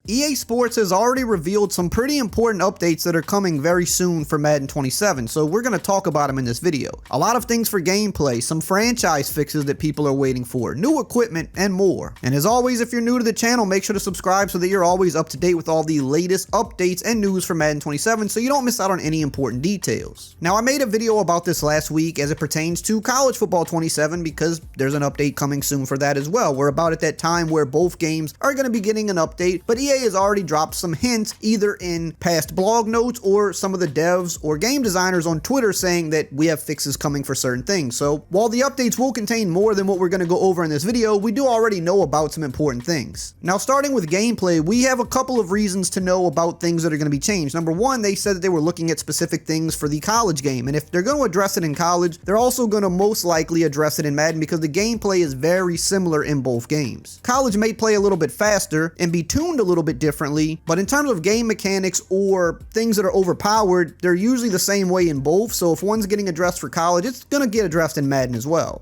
EA Sports has already revealed some pretty important updates that are coming very soon for Madden 27, so we're going to talk about them in this video. A lot of things for gameplay, some franchise fixes that people are waiting for, new equipment, and more. And as always, if you're new to the channel, make sure to subscribe so that you're always up to date with all the latest updates and news for Madden 27 so you don't miss out on any important details. Now, I made a video about this last week as it pertains to College Football 27 because there's an update coming soon for that as well. We're about at that time where both games are going to be getting an update, but EA has already dropped some hints either in past blog notes or some of the devs or game designers on Twitter saying that we have fixes coming for certain things. So while the updates will contain more than what we're going to go over in this video, we do already know about some important things. Now, starting with gameplay, we have a couple of reasons to know about things that are going to be changed. Number one, they said that they were looking at specific things for the college game, and if they're going to address it in college, they're also going to most likely address it in Madden because the gameplay is very similar in both games. College may play a little bit faster and be tuned a little bit differently, but in terms of game mechanics or things that are overpowered, they're usually the same way in both, so if one's getting addressed for college, it's going to get addressed in Madden as well.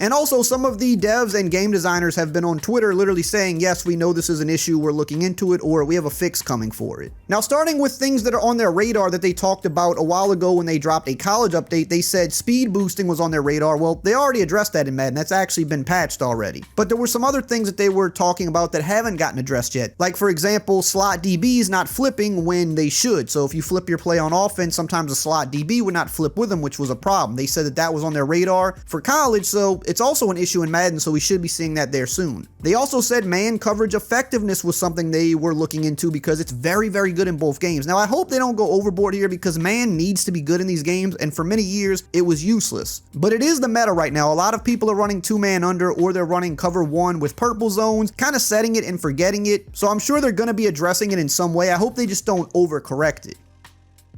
And also, some of the devs and game designers have been on Twitter literally saying, yes, we know this is an issue, we're looking into it, or we have a fix coming for it. Now, starting with things that are on their radar that they talked about a while ago when they dropped a college update, they said speed boosting was on their radar. Well, they already addressed that in Madden. That's actually been patched already. But there were some other things that they were talking about that haven't gotten addressed yet. Like, for example, slot DBs not flipping when they should. So if you flip your play on offense, sometimes a slot DB would not flip with them, which was a problem. They said that that was on their radar for college, so it's also an issue in Madden, so we should be seeing that there soon. They also said man coverage effectiveness was something they were looking into because it's very, very good in both games. Now, I hope they don't go overboard here because man needs to be good in these games, and for many years, it was useless. But it is the meta right now. A lot of people are running two-man under, or they're running cover one with purple zones, kind of setting it and forgetting it, so I'm sure they're going to be addressing it in some way. I hope they just don't overcorrect it.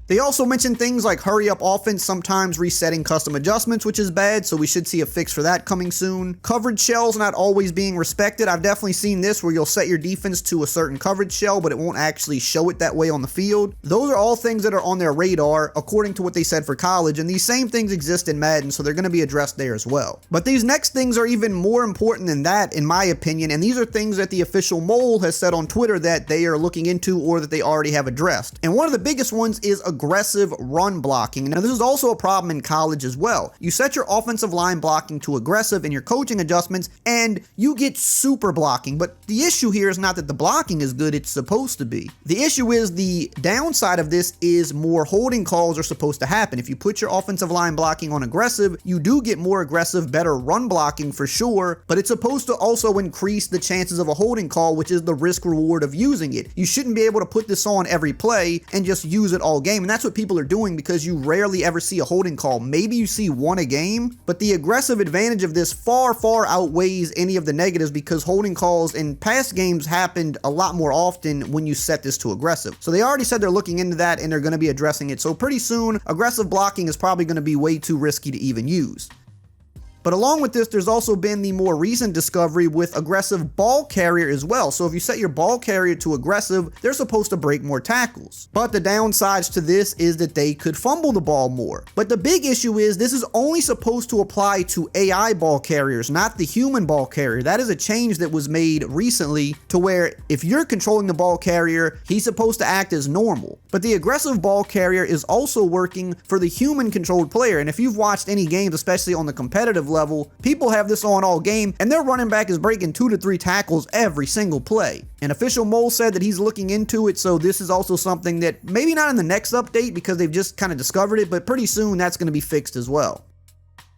They also mentioned things like hurry up offense, sometimes resetting custom adjustments, which is bad, so we should see a fix for that coming soon. Coverage shells not always being respected. I've definitely seen this where you'll set your defense to a certain coverage shell, but it won't actually show it that way on the field. Those are all things that are on their radar, according to what they said for college, and these same things exist in Madden, so they're going to be addressed there as well. But these next things are even more important than that, in my opinion, and these are things that the official Mole has said on Twitter that they are looking into or that they already have addressed. And one of the biggest ones is aggressive run blocking. Now, this is also a problem in college as well. You set your offensive line blocking to aggressive in your coaching adjustments, and you get super blocking. But the issue here is not that the blocking is good, it's supposed to be. The issue is the downside of this is more holding calls are supposed to happen. If you put your offensive line blocking on aggressive, you do get more aggressive, better run blocking for sure, but it's supposed to also increase the chances of a holding call, which is the risk reward of using it. You shouldn't be able to put this on every play and just use it all game, and that's what people are doing because you rarely ever see a holding call. Maybe you see one a game, but the aggressive advantage of this far, far outweighs any of the negatives because holding calls in past games happened a lot more often when you set this to aggressive. So they already said they're looking into that and they're going to be addressing it. So pretty soon, aggressive blocking is probably going to be way too risky to even use. But along with this, there's also been the more recent discovery with aggressive ball carrier as well. So if you set your ball carrier to aggressive, they're supposed to break more tackles. But the downsides to this is that they could fumble the ball more. But the big issue is this is only supposed to apply to AI ball carriers, not the human ball carrier. That is a change that was made recently to where if you're controlling the ball carrier, he's supposed to act as normal. But the aggressive ball carrier is also working for the human controlled player. And if you've watched any games, especially on the competitive level, people have this on all game and their running back is breaking 2 to 3 tackles every single play. And official Mole said that he's looking into it, so this is also something that maybe not in the next update because they've just kind of discovered it, but pretty soon that's going to be fixed as well.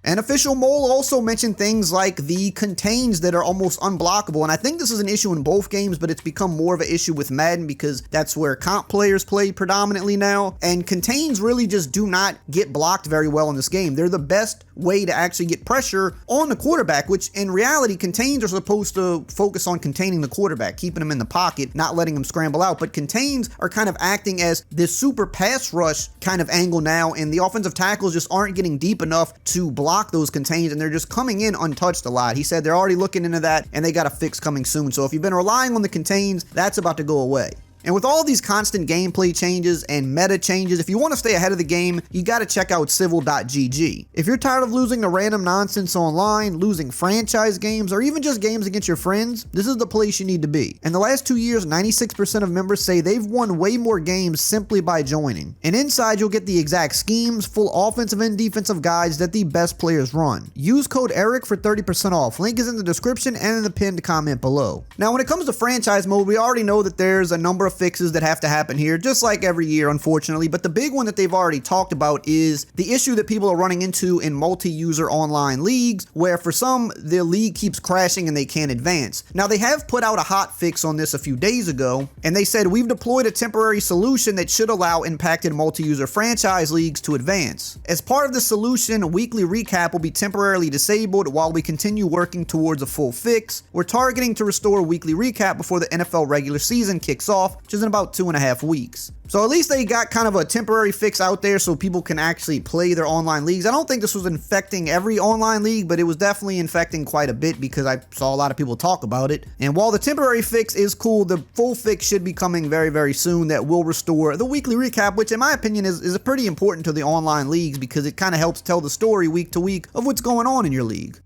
And official Mole also mentioned things like the contains that are almost unblockable, and I think this is an issue in both games, but it's become more of an issue with Madden because that's where comp players play predominantly now, and contains really just do not get blocked very well in this game. They're the best way to actually get pressure on the quarterback, which in reality, contains are supposed to focus on containing the quarterback, keeping him in the pocket, not letting him scramble out, but contains are kind of acting as this super pass rush kind of angle now, and the offensive tackles just aren't getting deep enough to block those contains, and they're just coming in untouched a lot. He said they're already looking into that and they got a fix coming soon. So if you've been relying on the contains, that's about to go away. And with all these constant gameplay changes and meta changes, if you want to stay ahead of the game, you got to check out civil.gg. If you're tired of losing to random nonsense online, losing franchise games, or even just games against your friends, this is the place you need to be. In the last 2 years, 96% of members say they've won way more games simply by joining. And inside, you'll get the exact schemes, full offensive and defensive guides that the best players run. Use code ERIC for 30% off. Link is in the description and in the pinned comment below. Now, when it comes to franchise mode, we already know that there's a number of fixes that have to happen here, just like every year, unfortunately, but the big one that they've already talked about is the issue that people are running into in multi-user online leagues, where for some, their league keeps crashing and they can't advance. Now, they have put out a hot fix on this a few days ago, and they said, we've deployed a temporary solution that should allow impacted multi-user franchise leagues to advance. As part of the solution, weekly recap will be temporarily disabled while we continue working towards a full fix. We're targeting to restore weekly recap before the NFL regular season kicks off, which is in about 2.5 weeks. So at least they got kind of a temporary fix out there so people can actually play their online leagues. I don't think this was infecting every online league, but it was definitely infecting quite a bit because I saw a lot of people talk about it. And while the temporary fix is cool, the full fix should be coming very, very soon that will restore the weekly recap, which in my opinion is pretty important to the online leagues because it kind of helps tell the story week to week of what's going on in your league.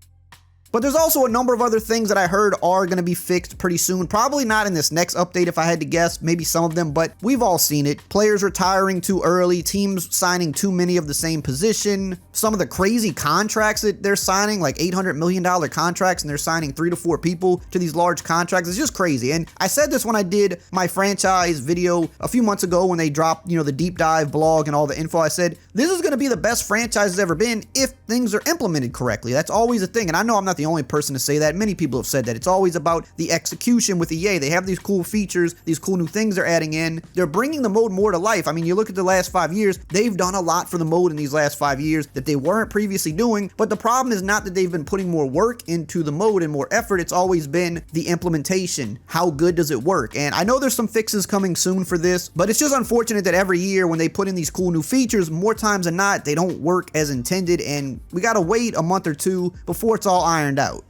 But there's also a number of other things that I heard are going to be fixed pretty soon. Probably not in this next update if I had to guess, maybe some of them, but we've all seen it. Players retiring too early, teams signing too many of the same position, some of the crazy contracts that they're signing, like $800 million contracts, and they're signing 3 to 4 people to these large contracts. It's just crazy. And I said this when I did my franchise video a few months ago when they dropped, the deep dive blog and all the info. I said, this is going to be the best franchise has ever been if things are implemented correctly. That's always a thing. And I know I'm not the only person to say that. Many people have said that. It's always about the execution with EA. They have these cool features, these cool new things they're adding in. They're bringing the mode more to life. I mean, you look at the last 5 years, they've done a lot for the mode in these last 5 years that they weren't previously doing. But the problem is not that they've been putting more work into the mode and more effort. It's always been the implementation. How good does it work? And I know there's some fixes coming soon for this, but it's just unfortunate that every year when they put in these cool new features, more times than not, they don't work as intended. And we got to wait a month or two before it's all ironed out.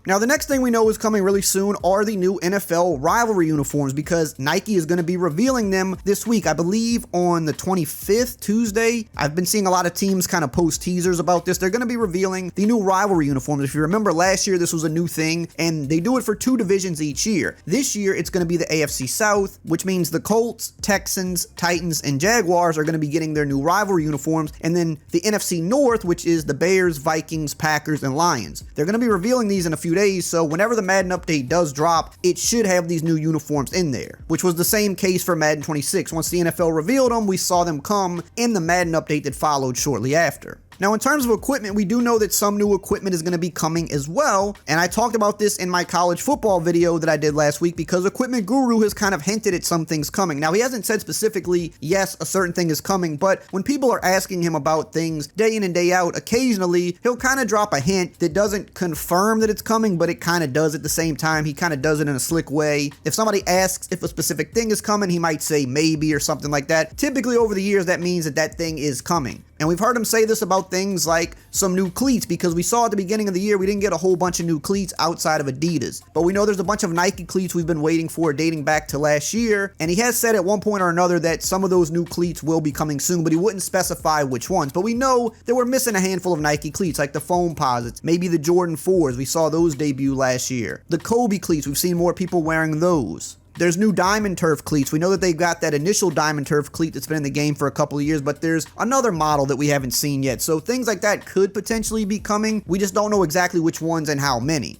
Now, the next thing we know is coming really soon are the new NFL rivalry uniforms because Nike is going to be revealing them this week, I believe on the 25th, Tuesday. I've been seeing a lot of teams kind of post teasers about this. They're going to be revealing the new rivalry uniforms. If you remember last year, this was a new thing and they do it for 2 divisions each year. This year, it's going to be the AFC South, which means the Colts, Texans, Titans, and Jaguars are going to be getting their new rivalry uniforms. And then the NFC North, which is the Bears, Vikings, Packers, and Lions. They're going to be revealing these in a few days, so whenever the Madden update does drop, it should have these new uniforms in there, which was the same case for Madden 26. Once the NFL revealed them, we saw them come in the Madden update that followed shortly after. Now, in terms of equipment, we do know that some new equipment is going to be coming as well, and I talked about this in my college football video that I did last week because Equipment Guru has kind of hinted at some things coming. Now, he hasn't said specifically, yes, a certain thing is coming, but when people are asking him about things day in and day out, occasionally, he'll kind of drop a hint that doesn't confirm that it's coming, but it kind of does at the same time. He kind of does it in a slick way. If somebody asks if a specific thing is coming, he might say maybe or something like that. Typically, over the years, that means that that thing is coming. And we've heard him say this about things like some new cleats because we saw at the beginning of the year we didn't get a whole bunch of new cleats outside of Adidas. But we know there's a bunch of Nike cleats we've been waiting for dating back to last year. And he has said at one point or another that some of those new cleats will be coming soon, but he wouldn't specify which ones. But we know that we're missing a handful of Nike cleats like the foam posits, maybe the Jordan 4s. We saw those debut last year. The Kobe cleats, we've seen more people wearing those. There's new Diamond Turf cleats. We know that they got that initial Diamond Turf cleat that's been in the game for a couple of years, but there's another model that we haven't seen yet. So things like that could potentially be coming. We just don't know exactly which ones and how many.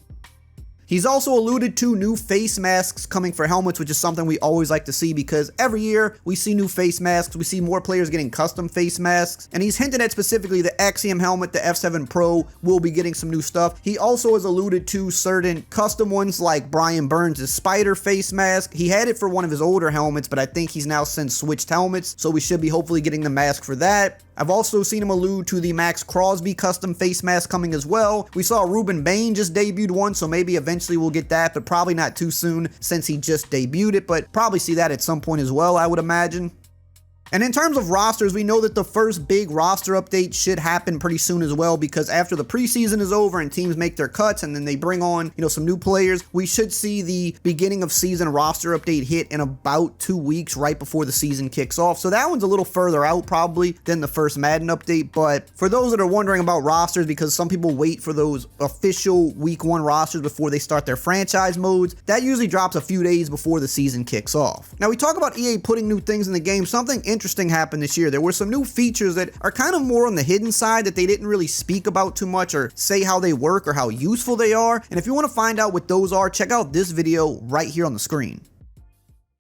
He's also alluded to new face masks coming for helmets, which is something we always like to see because every year we see new face masks. We see more players getting custom face masks. And he's hinted at specifically the Axiom helmet, the F7 Pro will be getting some new stuff. He also has alluded to certain custom ones like Brian Burns' Spider face mask. He had it for one of his older helmets, but I think he's now since switched helmets. So we should be hopefully getting the mask for that. I've also seen him allude to the Max Crosby custom face mask coming as well. We saw Ruben Bain just debuted one, so maybe eventually we'll get that, but probably not too soon since he just debuted it, but probably see that at some point as well, I would imagine. And in terms of rosters, we know that the first big roster update should happen pretty soon as well, because after the preseason is over and teams make their cuts and then they bring on, some new players, we should see the beginning of season roster update hit in about 2 weeks right before the season kicks off. So that one's a little further out probably than the first Madden update. But for those that are wondering about rosters, because some people wait for those official week 1 rosters before they start their franchise modes, that usually drops a few days before the season kicks off. Now we talk about EA putting new things in the game. Something interesting happened this year. There were some new features that are kind of more on the hidden side that they didn't really speak about too much or say how they work or how useful they are. And if you want to find out what those are, check out this video right here on the screen.